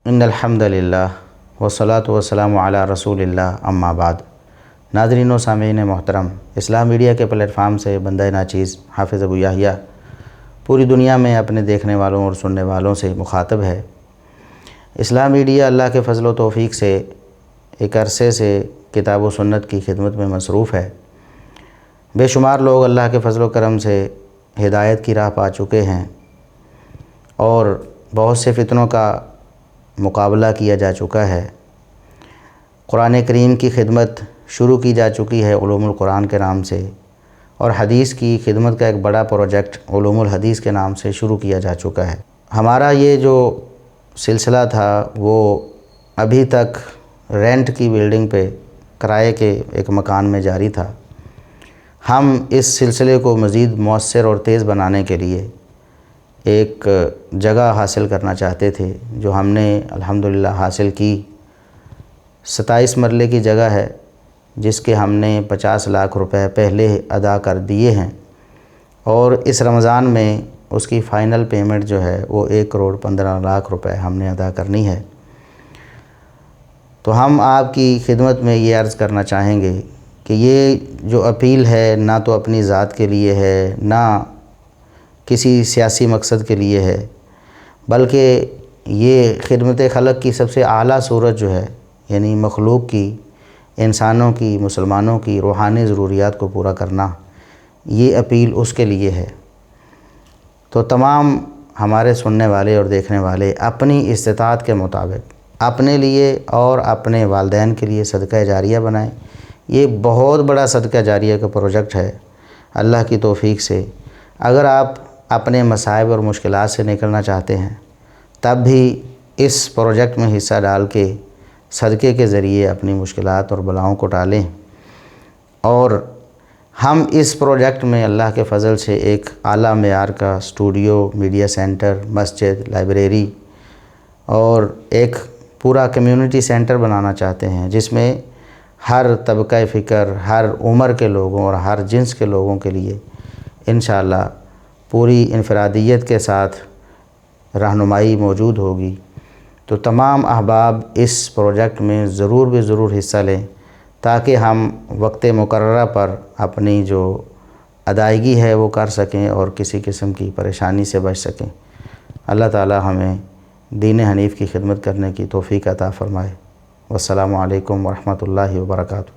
ان الحمد للہ والصلاۃ والسلام علی رسول اللہ اما بعد۔ ناظرین و سامعین محترم، اسلام میڈیا کے پلیٹ فارم سے بندہ ناچیز حافظ ابو یحییٰ پوری دنیا میں اپنے دیکھنے والوں اور سننے والوں سے مخاطب ہے۔ اسلام میڈیا اللہ کے فضل و توفیق سے ایک عرصے سے کتاب و سنت کی خدمت میں مصروف ہے۔ بے شمار لوگ اللہ کے فضل و کرم سے ہدایت کی راہ پا چکے ہیں اور بہت سے فتنوں کا مقابلہ کیا جا چکا ہے۔ قرآن کریم کی خدمت شروع کی جا چکی ہے علوم القرآن کے نام سے، اور حدیث کی خدمت کا ایک بڑا پروجیکٹ علوم الحدیث کے نام سے شروع کیا جا چکا ہے۔ ہمارا یہ جو سلسلہ تھا وہ ابھی تک رینٹ کی بلڈنگ پہ کرائے کے ایک مکان میں جاری تھا۔ ہم اس سلسلے کو مزید مؤثر اور تیز بنانے کے لیے ایک جگہ حاصل کرنا چاہتے تھے، جو ہم نے الحمدللہ حاصل کی۔ 27 مرلے کی جگہ ہے، جس کے ہم نے 50 لاکھ روپے پہلے ادا کر دیے ہیں، اور اس رمضان میں اس کی فائنل پیمنٹ جو ہے وہ 1,15,00,000 روپے ہم نے ادا کرنی ہے۔ تو ہم آپ کی خدمت میں یہ عرض کرنا چاہیں گے کہ یہ جو اپیل ہے نہ تو اپنی ذات کے لیے ہے، نہ کسی سیاسی مقصد کے لیے ہے، بلکہ یہ خدمت خلق کی سب سے اعلیٰ صورت جو ہے، یعنی مخلوق کی، انسانوں کی، مسلمانوں کی روحانی ضروریات کو پورا کرنا، یہ اپیل اس کے لیے ہے۔ تو تمام ہمارے سننے والے اور دیکھنے والے اپنی استطاعت کے مطابق اپنے لیے اور اپنے والدین کے لیے صدقہ جاریہ بنائیں۔ یہ بہت بڑا صدقہ جاریہ کا پروجیکٹ ہے اللہ کی توفیق سے۔ اگر آپ اپنے مصائب اور مشکلات سے نکلنا چاہتے ہیں تب بھی اس پروجیکٹ میں حصہ ڈال کے صدقے کے ذریعے اپنی مشکلات اور بلاؤں کو ٹالیں۔ اور ہم اس پروجیکٹ میں اللہ کے فضل سے ایک اعلیٰ معیار کا اسٹوڈیو، میڈیا سینٹر، مسجد، لائبریری اور ایک پورا کمیونٹی سینٹر بنانا چاہتے ہیں، جس میں ہر طبقہ فکر، ہر عمر کے لوگوں اور ہر جنس کے لوگوں کے لیے انشاءاللہ پوری انفرادیت کے ساتھ رہنمائی موجود ہوگی۔ تو تمام احباب اس پروجیکٹ میں ضرور حصہ لیں، تاکہ ہم وقت مقررہ پر اپنی جو ادائیگی ہے وہ کر سکیں اور کسی قسم کی پریشانی سے بچ سکیں۔ اللہ تعالی ہمیں دین حنیف کی خدمت کرنے کی توفیق عطا فرمائے۔ والسلام علیکم ورحمۃ اللہ وبرکاتہ۔